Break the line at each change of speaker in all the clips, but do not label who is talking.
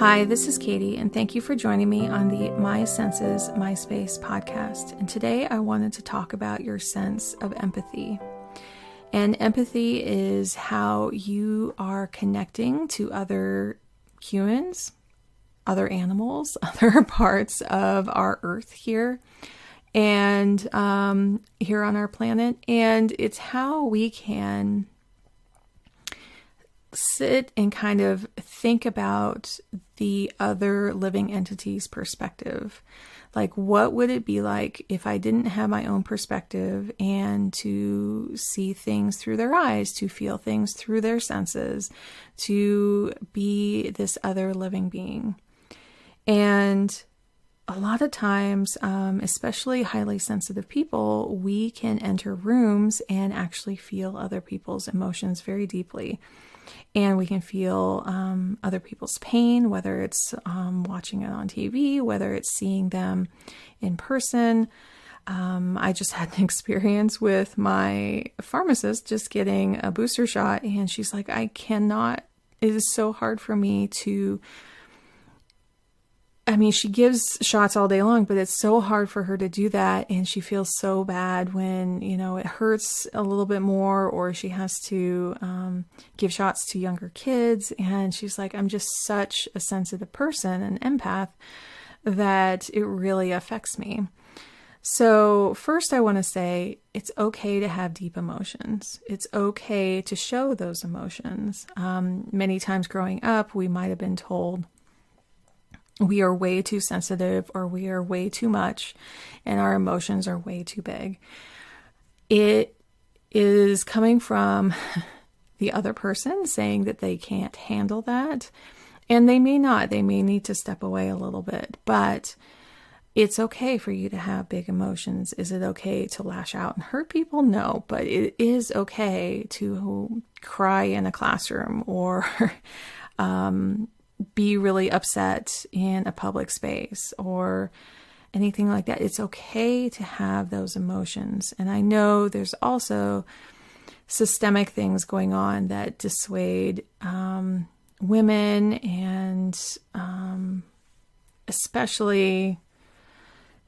Hi, this is Katie, and thank you for joining me on the My Senses, My Space podcast. And today I wanted to talk about your sense of empathy. And empathy is how you are connecting to other humans, other animals, other parts of our earth here, and here on our planet. And it's how we can sit and kind of think about the other living entity's perspective. Like, what would it be like if I didn't have my own perspective, and to see things through their eyes, to feel things through their senses, to be this other living being? And a lot of times, especially highly sensitive people, we can enter rooms and actually feel other people's emotions very deeply. And we can feel other people's pain, whether it's watching it on TV, whether it's seeing them in person. I just had an experience with my pharmacist just getting a booster shot, and she's like, it is so hard for me to, she gives shots all day long, but it's so hard for her to do that. And she feels so bad when, it hurts a little bit more, or she has to give shots to younger kids. And she's like, I'm just such a sensitive person, an empath, that it really affects me. So first I want to say it's okay to have deep emotions. It's okay to show those emotions. Many times growing up, we might have been told we are way too sensitive, or we are way too much, and our emotions are way too big. It is coming from the other person saying that they can't handle that, and they may not. They may need to step away a little bit, but it's okay for you to have big emotions. Is it okay to lash out and hurt people? No, but it is okay to cry in a classroom, or be really upset in a public space, or anything like that. It's okay to have those emotions. And I know there's also systemic things going on that dissuade women, and especially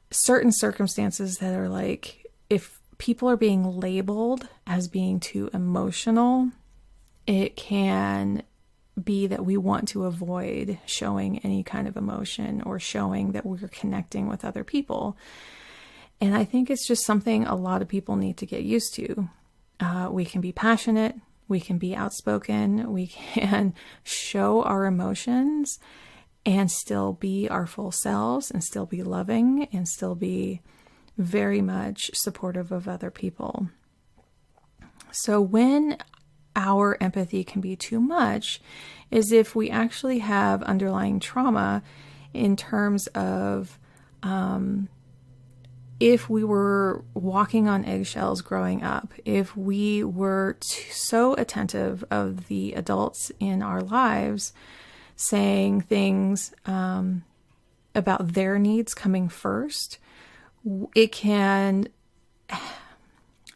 certain circumstances that are like, if people are being labeled as being too emotional, it can be that we want to avoid showing any kind of emotion, or showing that we're connecting with other people. And I think it's just something a lot of people need to get used to. We can be passionate, we can be outspoken, we can show our emotions and still be our full selves, and still be loving, and still be very much supportive of other people. So when our empathy can be too much is if we actually have underlying trauma, in terms of if we were walking on eggshells growing up, if we were so attentive of the adults in our lives saying things about their needs coming first, it can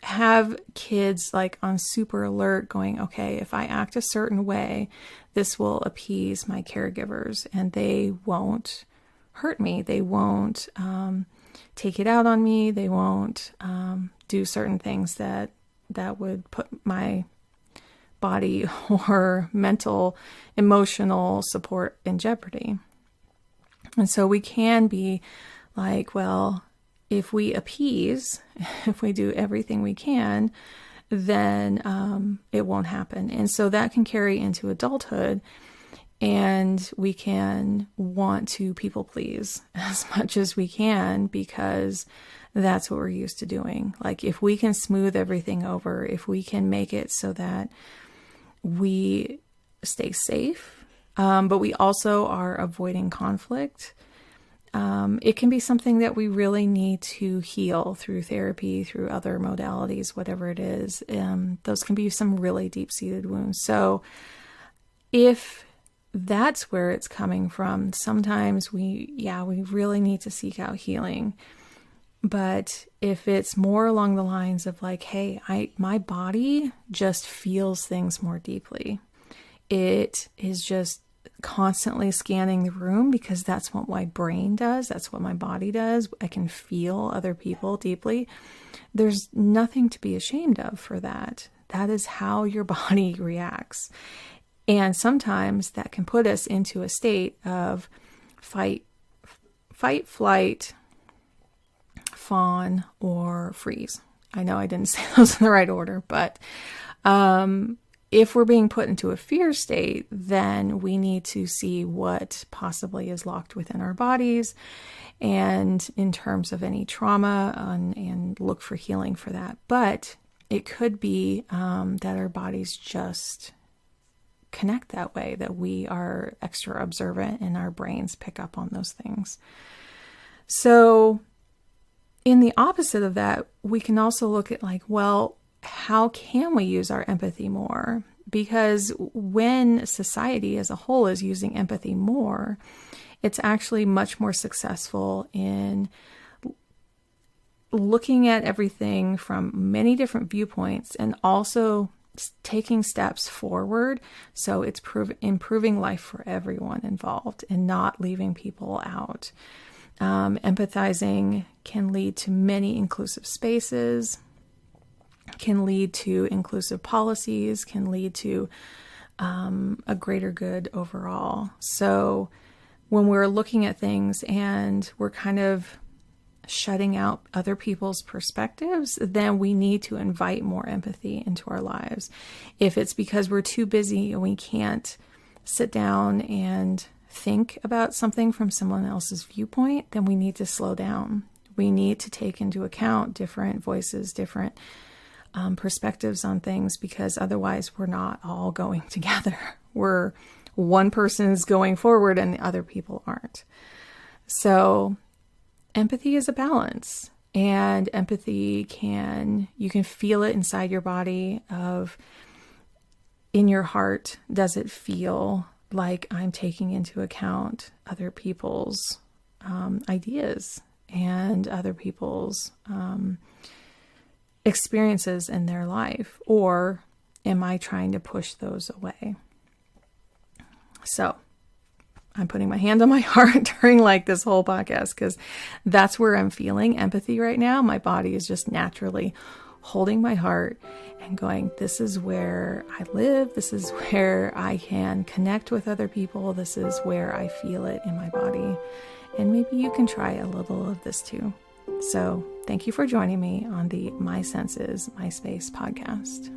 have kids like on super alert going, okay, if I act a certain way, this will appease my caregivers, and they won't hurt me. They won't take it out on me. They won't do certain things that would put my body or mental, emotional support in jeopardy. And so we can be like, well, if we appease, if we do everything we can, then it won't happen. And so that can carry into adulthood, and we can want to people please as much as we can, because that's what we're used to doing. Like, if we can smooth everything over, if we can make it so that we stay safe, but we also are avoiding conflict, it can be something that we really need to heal through therapy, through other modalities, whatever it is. Those can be some really deep-seated wounds. So if that's where it's coming from, sometimes we really need to seek out healing. But if it's more along the lines of like, hey, my body just feels things more deeply. It is just constantly scanning the room because that's what my brain does. That's what my body does. I can feel other people deeply. There's nothing to be ashamed of for that. That is how your body reacts. And sometimes that can put us into a state of fight, flight, fawn, or freeze. I know I didn't say those in the right order, but if we're being put into a fear state, then we need to see what possibly is locked within our bodies and in terms of any trauma and look for healing for that. But it could be that our bodies just connect that way, that we are extra observant and our brains pick up on those things. So in the opposite of that, we can also look at like, well, how can we use our empathy more? Because when society as a whole is using empathy more, it's actually much more successful in looking at everything from many different viewpoints and also taking steps forward. So it's improving life for everyone involved and not leaving people out. Empathizing can lead to many inclusive spaces, can lead to inclusive policies, can lead to a greater good overall. So when we're looking at things and we're kind of shutting out other people's perspectives, then we need to invite more empathy into our lives. If it's because we're too busy and we can't sit down and think about something from someone else's viewpoint, then we need to slow down. We need to take into account different voices, different perspectives on things, because otherwise we're not all going together. We're one person is going forward and the other people aren't. So empathy is a balance, and empathy you can feel it inside your body in your heart. Does it feel like I'm taking into account other people's ideas and other people's experiences in their life, or am I trying to push those away? So I'm putting my hand on my heart during like this whole podcast because that's where I'm feeling empathy right now. My body is just naturally holding my heart and going, this is where I live. This is where I can connect with other people. This is where I feel it in my body. And maybe you can try a little of this too. So thank you for joining me on the My Senses, My Space podcast.